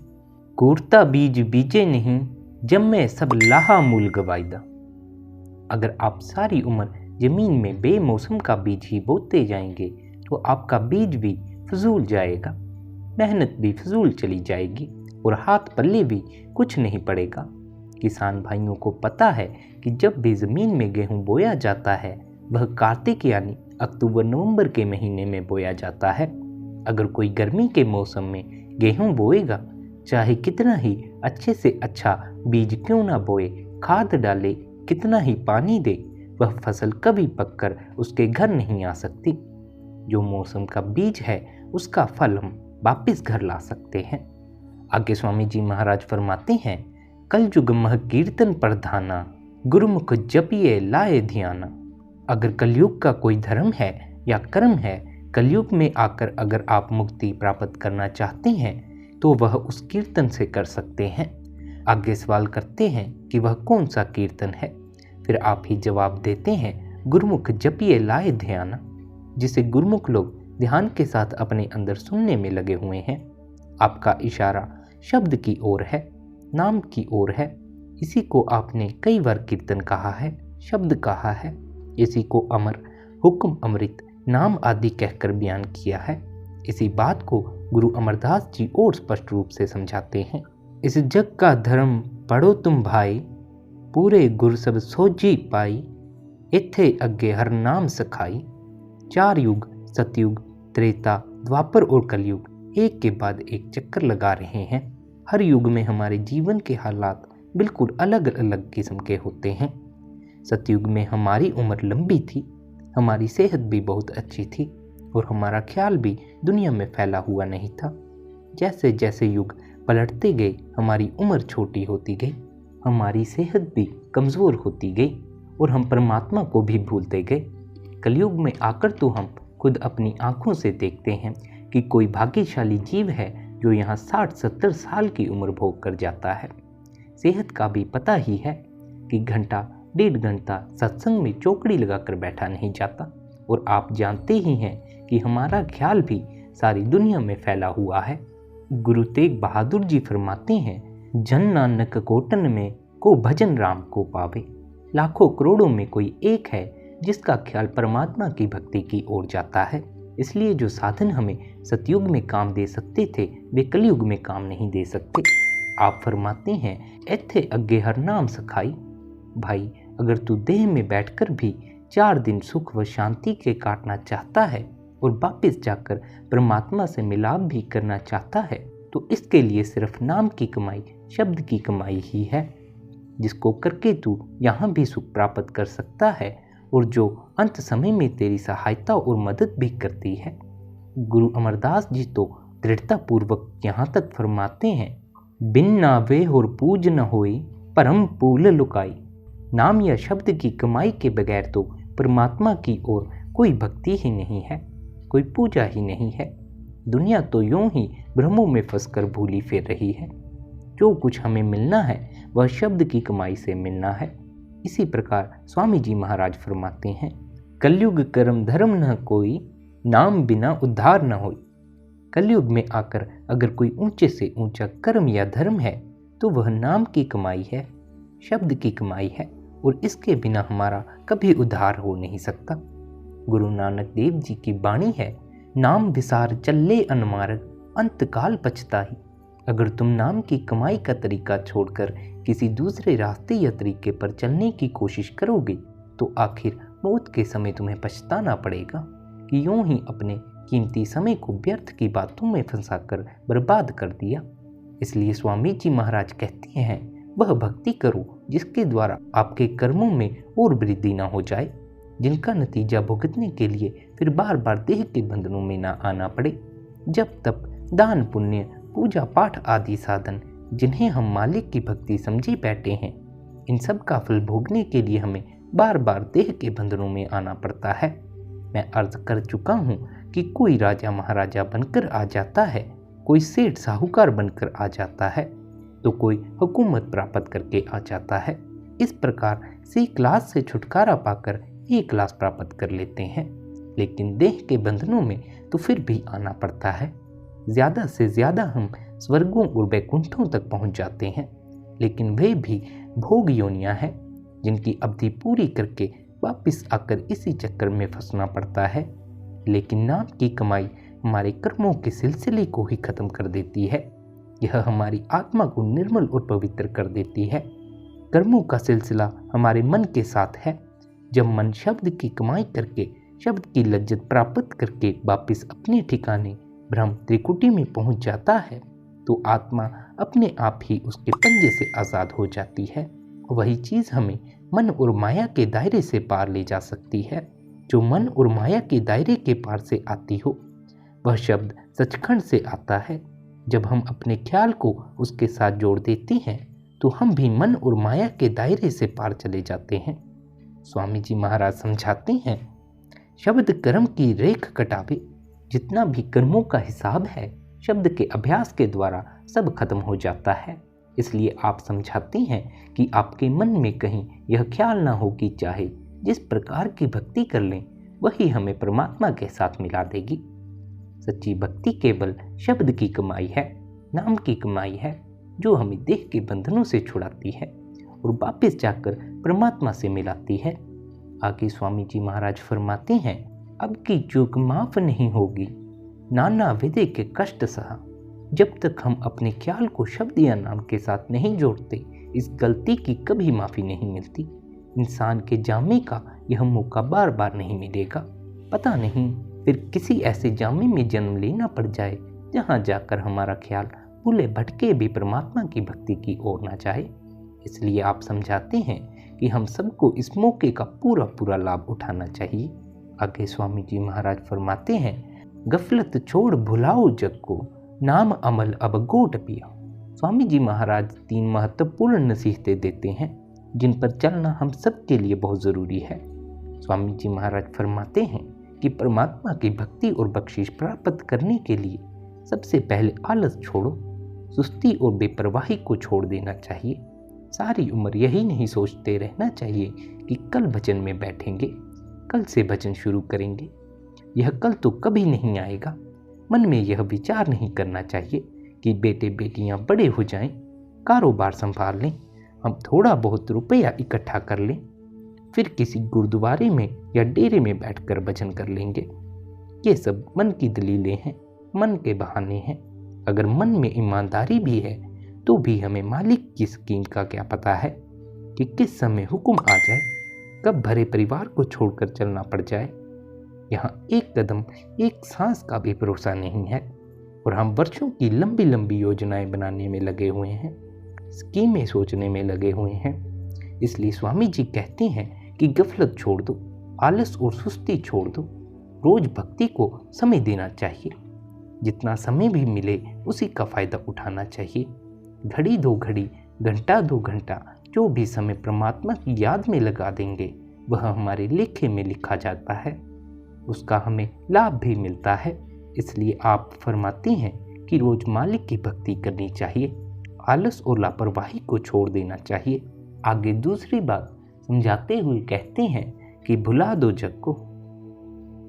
कूरता बीज बीजे नहीं, जम्मे सब लाहा मूल गवाईदा। अगर आप सारी उम्र जमीन में बेमौसम का बीज ही बोते जाएंगे तो आपका बीज भी फजूल जाएगा, मेहनत भी फजूल चली जाएगी और हाथ पल्ले भी कुछ नहीं पड़ेगा। किसान भाइयों को पता है कि जब भी ज़मीन में गेहूं बोया जाता है वह कार्तिक यानी अक्टूबर नवंबर के महीने में बोया जाता है। अगर कोई गर्मी के मौसम में गेहूं बोएगा, चाहे कितना ही अच्छे से अच्छा बीज क्यों ना बोए, खाद डाले, कितना ही पानी दे, वह फसल कभी पककर उसके घर नहीं आ सकती। जो मौसम का बीज है उसका फल हम वापिस घर ला सकते हैं। आगे स्वामी जी महाराज फरमाते हैं, कल युग मह कीर्तन प्रधाना, गुरुमुख जपिए लाए ध्याना। अगर कलयुग का कोई धर्म है या कर्म है, कलयुग में आकर अगर आप मुक्ति प्राप्त करना चाहते हैं तो वह उस कीर्तन से कर सकते हैं। आगे सवाल करते हैं कि वह कौन सा कीर्तन है, फिर आप ही जवाब देते हैं, गुरुमुख जपिए लाए ध्याना, जिसे गुरुमुख लोग ध्यान के साथ अपने अंदर सुनने में लगे हुए हैं। आपका इशारा शब्द की ओर है, नाम की ओर है। इसी को आपने कई बार कीर्तन कहा है, शब्द कहा है। इसी को अमर, हुक्म, अमृत, नाम आदि कहकर बयान किया है। इसी बात को गुरु अमरदास जी और स्पष्ट रूप से समझाते हैं, इस जग का धर्म पढ़ो तुम भाई, पूरे गुर सब सोजी पाई, इत्थे अगे हर नाम सखाई। 4 युग सतयुग, त्रेता, द्वापर और कलयुग एक के बाद एक चक्कर लगा रहे हैं। हर युग में हमारे जीवन के हालात बिल्कुल अलग अलग किस्म के होते हैं। सतयुग में हमारी उम्र लंबी थी, हमारी सेहत भी बहुत अच्छी थी और हमारा ख्याल भी दुनिया में फैला हुआ नहीं था। जैसे जैसे युग पलटते गए हमारी उम्र छोटी होती गई, हमारी सेहत भी कमज़ोर होती गई और हम परमात्मा को भी भूलते गए। कलयुग में आकर तो हम खुद अपनी आंखों से देखते हैं कि कोई भाग्यशाली जीव है जो यहाँ 60-70 साल की उम्र भोग कर जाता है। सेहत का भी पता ही है कि घंटा 1.5 घंटा सत्संग में चौकड़ी लगाकर बैठा नहीं जाता। और आप जानते ही हैं कि हमारा ख्याल भी सारी दुनिया में फैला हुआ है। गुरु तेग बहादुर जी फरमाते हैं, जन नानक कोटन में को भजन राम को पावे। लाखों करोड़ों में कोई एक है जिसका ख्याल परमात्मा की भक्ति की ओर जाता है। इसलिए जो साधन हमें सतयुग में काम दे सकते थे वे कलयुग में काम नहीं दे सकते। आप फरमाते हैं, एथे अगे हर नाम सखाई। भाई, अगर तू देह में बैठकर भी 4 दिन सुख व शांति के काटना चाहता है और वापस जाकर परमात्मा से मिलाप भी करना चाहता है तो इसके लिए सिर्फ नाम की कमाई, शब्द की कमाई ही है, जिसको करके तू यहाँ भी सुख प्राप्त कर सकता है और जो अंत समय में तेरी सहायता और मदद भी करती है। गुरु अमरदास जी तो दृढ़ता पूर्वक यहाँ तक फरमाते हैं, बिन नावे और पूज न होई, परम पूल लुकाई। नाम या शब्द की कमाई के बगैर तो परमात्मा की ओर कोई भक्ति ही नहीं है, कोई पूजा ही नहीं है। दुनिया तो यूं ही भ्रमों में फंसकर भूली फिर रही है। जो कुछ हमें मिलना है वह शब्द की कमाई से मिलना है। इसी प्रकार स्वामी जी महाराज फरमाते हैं, कलयुग कर्म धर्म न कोई, नाम बिना उद्धार न होई। कलयुग में आकर अगर कोई ऊंचे से ऊंचा कर्म या धर्म है तो वह नाम की कमाई है, शब्द की कमाई है और इसके बिना हमारा कभी उद्धार हो नहीं सकता। गुरु नानक देव जी की वाणी है, नाम विसार चले अनमार्ग, अंतकाल पछताई। अगर तुम नाम की कमाई का तरीका छोड़कर किसी दूसरे रास्ते या तरीके पर चलने की कोशिश करोगे तो आखिर मौत के समय तुम्हें पछताना पड़ेगा कि यूं ही अपने कीमती समय को व्यर्थ की बातों में फंसाकर बर्बाद कर दिया। इसलिए स्वामी जी महाराज कहते हैं, वह भक्ति करो जिसके द्वारा आपके कर्मों में और वृद्धि ना हो जाए, जिनका नतीजा भुगतने के लिए फिर बार बार देह के बंधनों में ना आना पड़े। जब तप, दान, पुण्य, पूजा पाठ आदि साधन जिन्हें हम मालिक की भक्ति समझे बैठे हैं, इन सब का फल भोगने के लिए हमें बार बार देह के बंधनों में आना पड़ता है। मैं अर्ज कर चुका हूँ कि कोई राजा महाराजा बनकर आ जाता है, कोई सेठ साहूकार बनकर आ जाता है, तो कोई हुकूमत प्राप्त करके आ जाता है। इस प्रकार सी क्लास से छुटकारा पाकर ए क्लास प्राप्त कर लेते हैं, लेकिन देह के बंधनों में तो फिर भी आना पड़ता है। ज़्यादा से ज़्यादा हम स्वर्गों और वैकुंठों तक पहुंच जाते हैं, लेकिन वे भी भोग योनियां हैं जिनकी अवधि पूरी करके वापस आकर इसी चक्कर में फंसना पड़ता है। लेकिन नाम की कमाई हमारे कर्मों के सिलसिले को ही खत्म कर देती है। यह हमारी आत्मा को निर्मल और पवित्र कर देती है। कर्मों का सिलसिला हमारे मन के साथ है। जब मन शब्द की कमाई करके, शब्द की लज्जत प्राप्त करके वापस अपने ठिकाने ब्रह्म त्रिकुटी में पहुंच जाता है, तो आत्मा अपने आप ही उसके पंजे से आज़ाद हो जाती है। वही चीज़ हमें मन और माया के दायरे से पार ले जा सकती है। जो मन और माया के दायरे के पार से आती हो, वह शब्द सचखंड से आता है। जब हम अपने ख्याल को उसके साथ जोड़ देते हैं, तो हम भी मन और माया के दायरे से पार चले जाते हैं। स्वामी जी महाराज समझाते हैं, शब्द कर्म की रेख कटावे। जितना भी कर्मों का हिसाब है, शब्द के अभ्यास के द्वारा सब खत्म हो जाता है। इसलिए आप समझाते हैं कि आपके मन में कहीं यह ख्याल ना हो कि चाहे जिस प्रकार की भक्ति कर लें, वही हमें परमात्मा के साथ मिला देगी। सच्ची भक्ति केवल शब्द की कमाई है, नाम की कमाई है, जो हमें देह के बंधनों से छुड़ाती है और वापस जाकर परमात्मा से मिलाती है। आगे स्वामी जी महाराज फरमाते हैं, अब की चूक माफ नहीं होगी, नाना विदे के कष्ट सहा। जब तक हम अपने ख्याल को शब्द या नाम के साथ नहीं जोड़ते, इस गलती की कभी माफ़ी नहीं मिलती। इंसान के जामे का यह मौका बार बार नहीं मिलेगा। पता नहीं फिर किसी ऐसे जामे में जन्म लेना पड़ जाए जहाँ जाकर हमारा ख्याल भूले भटके भी परमात्मा की भक्ति की ओर ना जाए। इसलिए आप समझाते हैं कि हम सबको इस मौके का पूरा पूरा लाभ उठाना चाहिए। आगे स्वामी जी महाराज फरमाते हैं, गफलत छोड़ भुलाओ जग को, नाम अमल अब गोट पिया। स्वामी जी महाराज 3 महत्वपूर्ण नसीहतें देते हैं, जिन पर चलना हम सब के लिए बहुत ज़रूरी है। स्वामी जी महाराज फरमाते हैं कि परमात्मा की भक्ति और बख्शिश प्राप्त करने के लिए सबसे पहले आलस छोड़ो, सुस्ती और बेपरवाही को छोड़ देना चाहिए। सारी उम्र यही नहीं सोचते रहना चाहिए कि कल भजन में बैठेंगे, कल से भजन शुरू करेंगे। यह कल तो कभी नहीं आएगा। मन में यह विचार नहीं करना चाहिए कि बेटे बेटियां बड़े हो जाएं, कारोबार संभाल लें, हम थोड़ा बहुत रुपया इकट्ठा कर लें, फिर किसी गुरुद्वारे में या डेरे में बैठकर भजन कर लेंगे। ये सब मन की दलीलें हैं, मन के बहाने हैं। अगर मन में ईमानदारी भी है, तो भी हमें मालिक की स्कीम का क्या पता है कि किस समय हुक्म आ जाए, कब भरे परिवार को छोड़कर चलना पड़ जाए। यहाँ एक कदम, एक सांस का भी भरोसा नहीं है और हम वर्षों की लंबी लंबी योजनाएं बनाने में लगे हुए हैं, स्कीमें सोचने में लगे हुए हैं। इसलिए स्वामी जी कहते हैं कि गफलत छोड़ दो, आलस और सुस्ती छोड़ दो। रोज भक्ति को समय देना चाहिए। जितना समय भी मिले उसी का फायदा उठाना चाहिए। घड़ी 2 घड़ी, घंटा 2 घंटा, जो भी समय परमात्मा की याद में लगा देंगे, वह हमारे लेखे में लिखा जाता है, उसका हमें लाभ भी मिलता है। इसलिए आप फरमाते हैं कि रोज मालिक की भक्ति करनी चाहिए, आलस और लापरवाही को छोड़ देना चाहिए। आगे दूसरी बात समझाते हुए कहते हैं कि भुला दो जग को,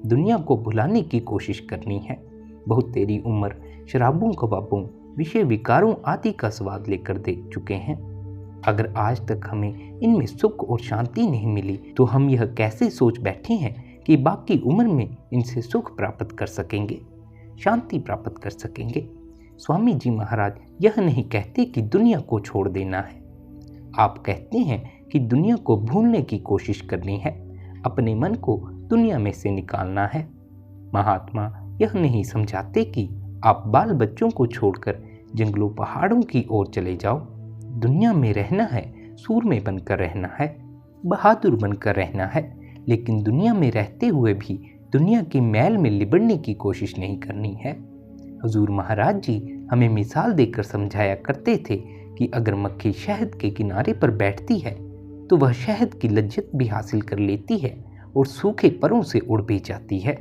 दुनिया को भुलाने की कोशिश करनी है। बहुत तेरी उम्र शराबों, कबाबों, विषय विकारों आदि का स्वाद लेकर देख चुके हैं। अगर आज तक हमें इनमें सुख और शांति नहीं मिली, तो हम यह कैसे सोच बैठे हैं कि बाकी उम्र में इनसे सुख प्राप्त कर सकेंगे, शांति प्राप्त कर सकेंगे। स्वामी जी महाराज यह नहीं कहते कि दुनिया को छोड़ देना है, आप कहते हैं कि दुनिया को भूलने की कोशिश करनी है। अपने मन को दुनिया में से निकालना है। महात्मा यह नहीं समझाते कि आप बाल बच्चों को छोड़कर जंगलों पहाड़ों की ओर चले जाओ। दुनिया में रहना है, सूरमे बनकर रहना है, बहादुर बनकर रहना है, लेकिन दुनिया में रहते हुए भी दुनिया की मैल में लिबड़ने की कोशिश नहीं करनी है। हुजूर महाराज जी हमें मिसाल देकर समझाया करते थे कि अगर मक्खी शहद के किनारे पर बैठती है तो वह शहद की लज्जत भी हासिल कर लेती है और सूखे परों से उड़ भी जाती है,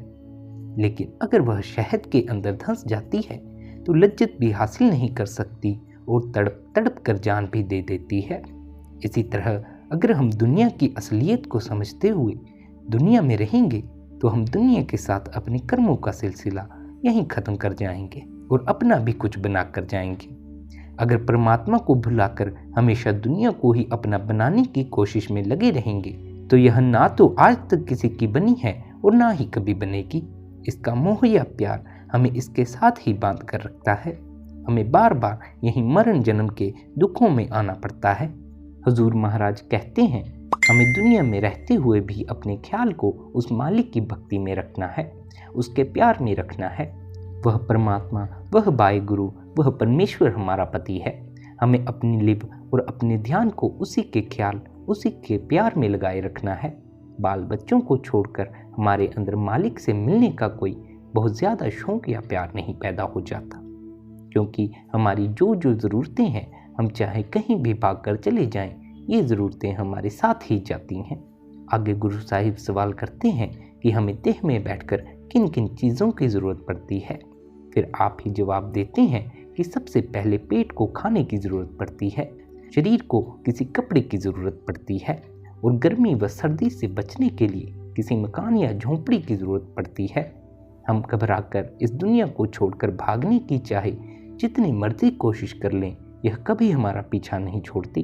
लेकिन अगर वह शहद के अंदर धंस जाती है तो लज्जत भी हासिल नहीं कर सकती और तड़प तड़प कर जान भी दे देती है। इसी तरह अगर हम दुनिया की असलियत को समझते हुए दुनिया में रहेंगे तो हम दुनिया के साथ अपने कर्मों का सिलसिला यहीं ख़त्म कर जाएंगे और अपना भी कुछ बना कर जाएंगे। अगर परमात्मा को भुलाकर हमेशा दुनिया को ही अपना बनाने की कोशिश में लगे रहेंगे तो यह ना तो आज तक किसी की बनी है और ना ही कभी बनेगी। इसका मोह या प्यार हमें इसके साथ ही बांध कर रखता है। हमें बार बार यही मरण जन्म के दुखों में आना पड़ता है। हुजूर महाराज कहते हैं हमें दुनिया में रहते हुए भी अपने ख्याल को उस मालिक की भक्ति में रखना है, उसके प्यार में रखना है। वह परमात्मा, वह बाय गुरु, वह परमेश्वर हमारा पति है। हमें अपनी लिब और अपने ध्यान को उसी के ख्याल, उसी के प्यार में लगाए रखना है। बाल बच्चों को छोड़कर हमारे अंदर मालिक से मिलने का कोई बहुत ज़्यादा शौक या प्यार नहीं पैदा हो जाता, क्योंकि हमारी जो जो ज़रूरतें हैं हम चाहे कहीं भी भाग कर चले जाएं, ये ज़रूरतें हमारे साथ ही जाती हैं। आगे गुरु साहिब सवाल करते हैं कि हमें देह में बैठकर किन किन चीज़ों की ज़रूरत पड़ती है। फिर आप ही जवाब देते हैं कि सबसे पहले पेट को खाने की ज़रूरत पड़ती है, शरीर को किसी कपड़े की ज़रूरत पड़ती है और गर्मी व सर्दी से बचने के लिए किसी मकान या झोंपड़ी की ज़रूरत पड़ती है। हम घबराकर इस दुनिया को छोड़कर भागने की चाहे जितनी मर्जी कोशिश कर लें, यह कभी हमारा पीछा नहीं छोड़ती।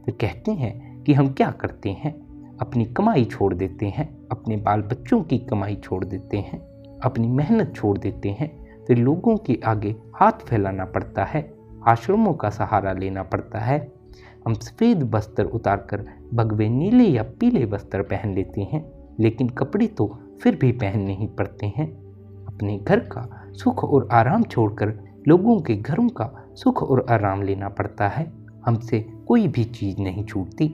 फिर कहते हैं कि हम क्या करते हैं, अपनी कमाई छोड़ देते हैं, अपने बाल बच्चों की कमाई छोड़ देते हैं, अपनी मेहनत छोड़ देते हैं। फिर लोगों के आगे हाथ फैलाना पड़ता है, आश्रमों का सहारा लेना पड़ता है। हम सफ़ेद वस्त्र उतारकर भगवे नीले या पीले वस्त्र पहन लेते हैं, लेकिन कपड़े तो फिर भी पहनने ही पड़ते हैं। अपने घर का सुख और आराम छोड़कर लोगों के घरों का सुख और आराम लेना पड़ता है। हमसे कोई भी चीज़ नहीं छूटती।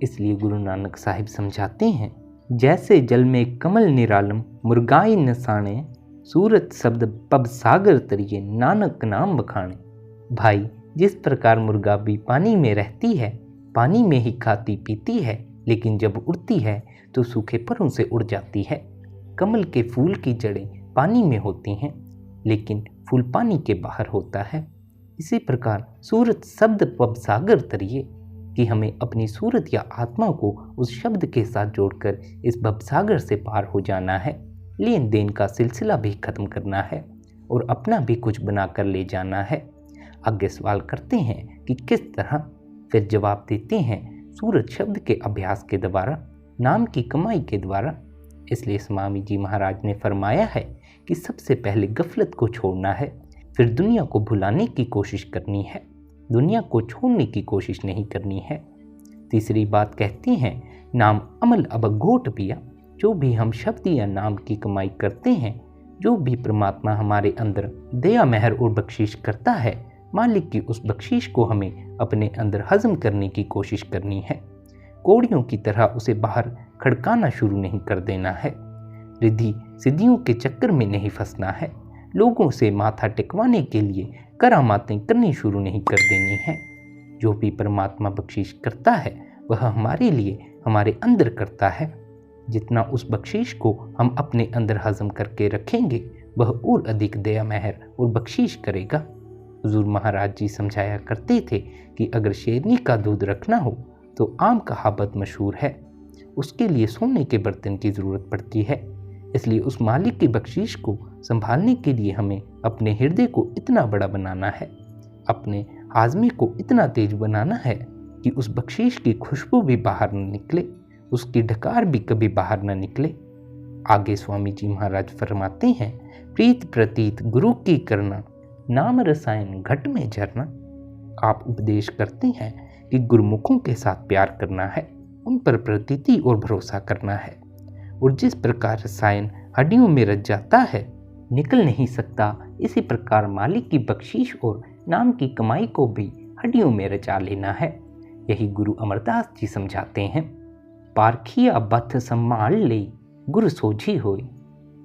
इसलिए गुरु नानक साहिब समझाते हैं, जैसे जल में कमल निरालम मुर्गाई नसाने, सूरत शब्द पब सागर तरिए नानक नाम बखाने। भाई, जिस प्रकार मुर्गा भी पानी में रहती है, पानी में ही खाती पीती है, लेकिन जब उड़ती है तो सूखे परों से उड़ जाती है। कमल के फूल की जड़ें पानी में होती हैं, लेकिन फूल पानी के बाहर होता है। इसी प्रकार सूरत शब्द पब सागर तरिए कि हमें अपनी सूरत या आत्मा को उस शब्द के साथ जोड़कर इस भवसागर से पार हो जाना है। लेन देन का सिलसिला भी खत्म करना है और अपना भी कुछ बनाकर ले जाना है। आगे सवाल करते हैं कि किस तरह। फिर जवाब देते हैं, सूरत शब्द के अभ्यास के द्वारा, नाम की कमाई के द्वारा। इसलिए स्वामी जी महाराज ने फरमाया है कि सबसे पहले गफलत को छोड़ना है, फिर दुनिया को भुलाने की कोशिश करनी है, दुनिया को छोड़ने की कोशिश नहीं करनी है। तीसरी बात कहती हैं, नाम अमल अब घोट पिया। जो भी हम शब्द या नाम की कमाई करते हैं, जो भी परमात्मा हमारे अंदर दया मेहर और बख्शीश करता है, मालिक की उस बख्शीश को हमें अपने अंदर हजम करने की कोशिश करनी है। कौड़ियों की तरह उसे बाहर खड़काना शुरू नहीं कर देना है। रिद्धि सिद्धियों के चक्कर में नहीं फंसना है। लोगों से माथा टिकवाने के लिए करामातें करनी शुरू नहीं कर देनी है। जो भी परमात्मा बख्शीश करता है वह हमारे लिए हमारे अंदर करता है। जितना उस बख्शीश को हम अपने अंदर हजम करके रखेंगे, वह और अधिक दया मेहर और बख्शीश करेगा। हुजूर महाराज जी समझाया करते थे कि अगर शेरनी का दूध रखना हो तो आम कहावत मशहूर है, उसके लिए सोने के बर्तन की ज़रूरत पड़ती है। इसलिए उस मालिक की बख्शीश को संभालने के लिए हमें अपने हृदय को इतना बड़ा बनाना है, अपने हाजमे को इतना तेज बनाना है कि उस बख्शीश की खुशबू भी बाहर न निकले, उसकी ढकार भी कभी बाहर न निकले। आगे स्वामी जी महाराज फरमाते हैं, प्रीत प्रतीत गुरु की करना, नाम रसायन घट में झरना। आप उपदेश करते हैं कि गुरुमुखों के साथ प्यार करना है, उन पर प्रतीति और भरोसा करना है, और जिस प्रकार रसायन हड्डियों में रच जाता है, निकल नहीं सकता, इसी प्रकार मालिक की बख्शीश और नाम की कमाई को भी हड्डियों में रचा लेना है। यही गुरु अमरदास जी समझाते हैं। पारखिया बथ संभाल ले गुरु सोझी होए।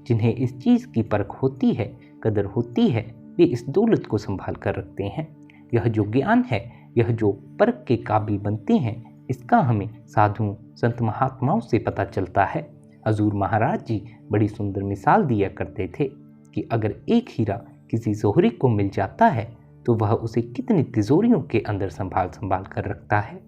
जिन्हें इस चीज़ की परख होती है, कदर होती है, वे इस दौलत को संभाल कर रखते हैं। यह जो ज्ञान है, यह जो परख के काबिल बनते हैं, इसका हमें साधुओं संत महात्माओं से पता चलता है। हजूर महाराज जी बड़ी सुंदर मिसाल दिया करते थे कि अगर एक हीरा किसी जोहरी को मिल जाता है तो वह उसे कितनी तिजोरियों के अंदर संभाल संभाल कर रखता है,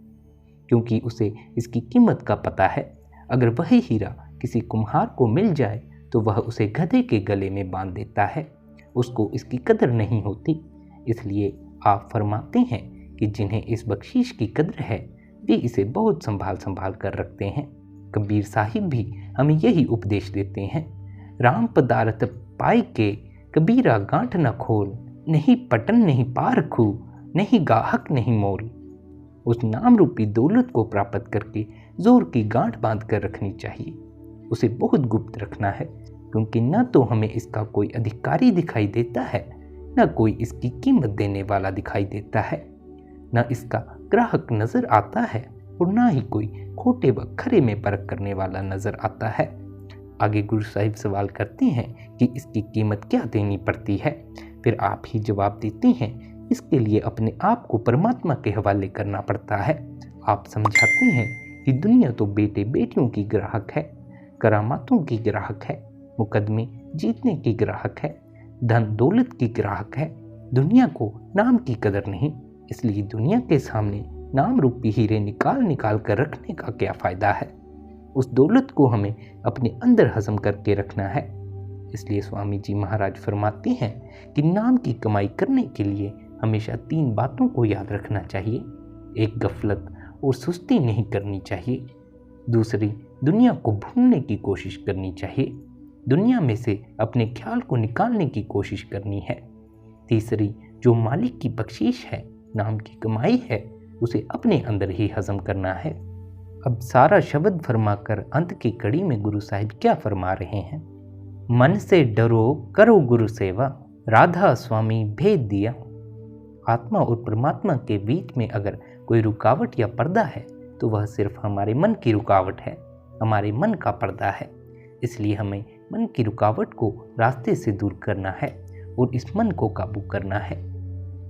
क्योंकि उसे इसकी कीमत का पता है। अगर वही हीरा किसी कुम्हार को मिल जाए तो वह उसे गधे के गले में बांध देता है, उसको इसकी कदर नहीं होती। इसलिए आप फरमाते हैं कि जिन्हें इस बख्शीश की कदर है, वे इसे बहुत संभाल संभाल कर रखते हैं। कबीर साहिब भी हमें यही उपदेश देते हैं। राम पदारथ पाई के कबीरा गांठ न खोल, नहीं पटन नहीं पार खू, नहीं गाहक नहीं मोल। उस नाम रूपी दौलत को प्राप्त करके जोर की गांठ बांध कर रखनी चाहिए, उसे बहुत गुप्त रखना है, क्योंकि न तो हमें इसका कोई अधिकारी दिखाई देता है, न कोई इसकी कीमत देने वाला दिखाई देता है, न इसका ग्राहक नजर आता है और न ही कोई खोटे व खरे में परख करने वाला नजर आता है। आगे गुरु साहिब सवाल करते हैं कि इसकी कीमत क्या देनी पड़ती है। फिर आप ही जवाब देते हैं, इसके लिए अपने आप को परमात्मा के हवाले करना पड़ता है। आप समझाते हैं कि दुनिया तो बेटे बेटियों की ग्राहक है, करामातों की ग्राहक है, मुकदमे जीतने की ग्राहक है, धन दौलत की ग्राहक है। दुनिया को नाम की कदर नहीं, इसलिए दुनिया के सामने नाम रूपी हीरे निकाल निकाल कर रखने का क्या फ़ायदा है। उस दौलत को हमें अपने अंदर हजम करके रखना है। इसलिए स्वामी जी महाराज फरमाते हैं कि नाम की कमाई करने के लिए हमेशा 3 बातों को याद रखना चाहिए। एक, गफलत और सुस्ती नहीं करनी चाहिए। दूसरी, दुनिया को भूलने की कोशिश करनी चाहिए, दुनिया में से अपने ख्याल को निकालने की कोशिश करनी है। तीसरी, जो मालिक की बख्शीश है, नाम की कमाई है, उसे अपने अंदर ही हजम करना है। अब सारा शब्द फरमाकर अंत की कड़ी में गुरु साहिब क्या फरमा रहे हैं। मन से डरो करो गुरु सेवा, राधा स्वामी भेद दिया। आत्मा और परमात्मा के बीच में अगर कोई रुकावट या पर्दा है तो वह सिर्फ हमारे मन की रुकावट है, हमारे मन का पर्दा है। इसलिए हमें मन की रुकावट को रास्ते से दूर करना है और इस मन को काबू करना है।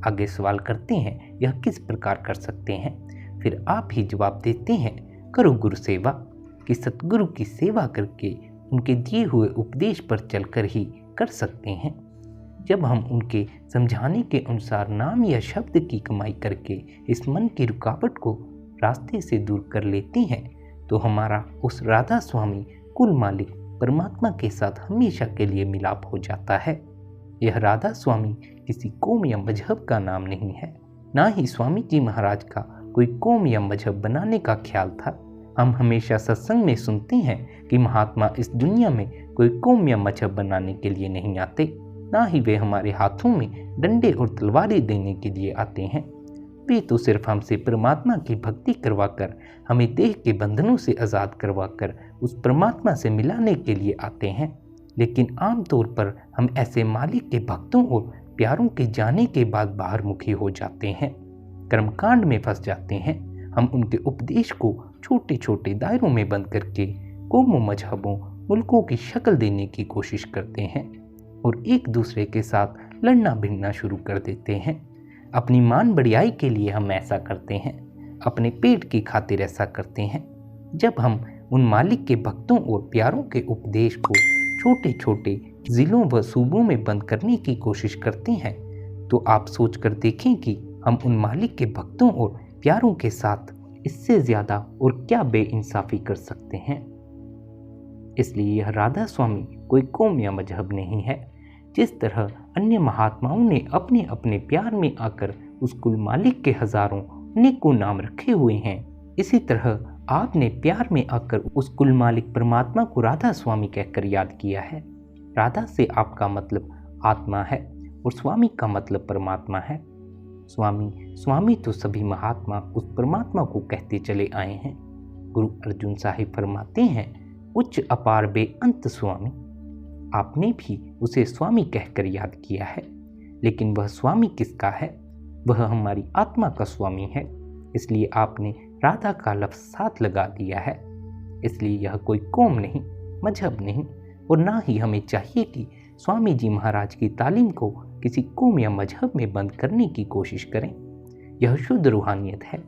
आगे सवाल करते हैं, यह किस प्रकार कर सकते हैं। फिर आप ही जवाब देते हैं, करो गुरु सेवा, कि सतगुरु की सेवा करके उनके दिए हुए उपदेश पर चलकर ही कर सकते हैं। जब हम उनके समझाने के अनुसार नाम या शब्द की कमाई करके इस मन की रुकावट को रास्ते से दूर कर लेते हैं तो हमारा उस राधा स्वामी कुल मालिक परमात्मा के साथ हमेशा के लिए मिलाप हो जाता है। यह राधा स्वामी किसी कौम या मजहब का नाम नहीं है, ना ही स्वामी जी महाराज का कोई कौम या मजहब बनाने का ख्याल था। हम हमेशा सत्संग में सुनते हैं कि महात्मा इस दुनिया में कोई कौम या मजहब बनाने के लिए नहीं आते, ना ही वे हमारे हाथों में डंडे और तलवारें देने के लिए आते हैं। वे तो सिर्फ हमसे परमात्मा की भक्ति करवाकर, हमें देह के बंधनों से आज़ाद करवाकर उस परमात्मा से मिलाने के लिए आते हैं। लेकिन आमतौर पर हम ऐसे मालिक के भक्तों और प्यारों के जाने के बाद बाहर मुखी हो जाते हैं, कर्मकांड में फंस जाते हैं। हम उनके उपदेश को छोटे छोटे दायरों में बंद करके कौमों, मजहबों, मुल्कों की शक्ल देने की कोशिश करते हैं और एक दूसरे के साथ लड़ना भिड़ना शुरू कर देते हैं। अपनी मान बढ़ियाई के लिए हम ऐसा करते हैं, अपने पेट की खातिर ऐसा करते हैं। जब हम उन मालिक के भक्तों और प्यारों के उपदेश को छोटे छोटे जिलों व सूबों में बंद करने की कोशिश करते हैं तो आप सोच कर देखें कि हम उन मालिक के भक्तों और प्यारों के साथ इससे ज़्यादा और क्या बेइंसाफ़ी कर सकते हैं। इसलिए यह राधा स्वामी कोई कौम या मजहब नहीं है। जिस तरह अन्य महात्माओं ने अपने अपने प्यार में आकर उस कुल मालिक के हजारों अनेकों नाम रखे हुए हैं, इसी तरह आपने प्यार में आकर उस कुल मालिक परमात्मा को राधा स्वामी कहकर याद किया है। राधा से आपका मतलब आत्मा है और स्वामी का मतलब परमात्मा है। स्वामी तो सभी महात्मा उस परमात्मा को कहते चले आए हैं। गुरु अर्जुन साहिब फरमाते हैं, उच्च अपार बेअंत स्वामी। आपने भी उसे स्वामी कहकर याद किया है, लेकिन वह स्वामी किसका है? वह हमारी आत्मा का स्वामी है। इसलिए आपने राधा का लफ्ज़ साथ लगा दिया है। इसलिए यह कोई कौम नहीं, मजहब नहीं, और ना ही हमें चाहिए कि स्वामी जी महाराज की तालीम को किसी कौम या मजहब में बंद करने की कोशिश करें। यह शुद्ध रूहानियत है।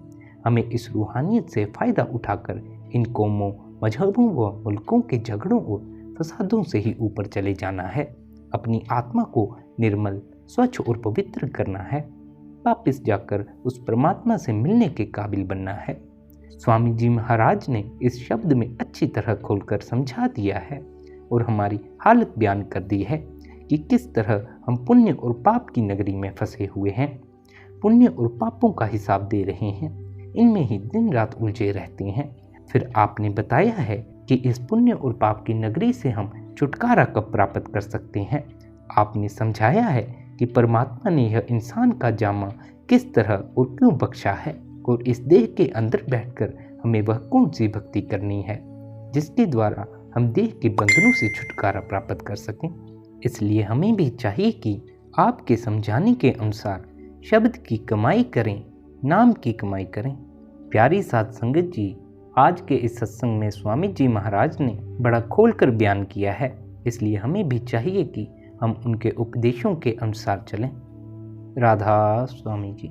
हमें इस रूहानियत से फ़ायदा उठाकर इन कौमों, मजहबों व मुल्कों के झगड़ों और फसादों से ही ऊपर चले जाना है। अपनी आत्मा को निर्मल, स्वच्छ और पवित्र करना है। वापस जाकर उस परमात्मा से मिलने के काबिल बनना है। स्वामी जी महाराज ने इस शब्द में अच्छी तरह खोलकर समझा दिया है और हमारी हालत बयान कर दी है कि किस तरह हम पुण्य और पाप की नगरी में फंसे हुए हैं। पुण्य और पापों का हिसाब दे रहे हैं, इनमें ही दिन रात उलझे रहते हैं। फिर आपने बताया है कि इस पुण्य और पाप की नगरी से हम छुटकारा कब प्राप्त कर सकते हैं। आपने समझाया है कि परमात्मा ने यह इंसान का जामा किस तरह और क्यों बख्शा है, और इस देह के अंदर बैठकर हमें वह कौन सी भक्ति करनी है जिसके द्वारा हम देह के बंधनों से छुटकारा प्राप्त कर सकें। इसलिए हमें भी चाहिए कि आपके समझाने के अनुसार शब्द की कमाई करें, नाम की कमाई करें। प्यारी साध संगत जी, आज के इस सत्संग में स्वामी जी महाराज ने बड़ा खोलकर बयान किया है। इसलिए हमें भी चाहिए कि हम उनके उपदेशों के अनुसार चलें। राधा स्वामी जी।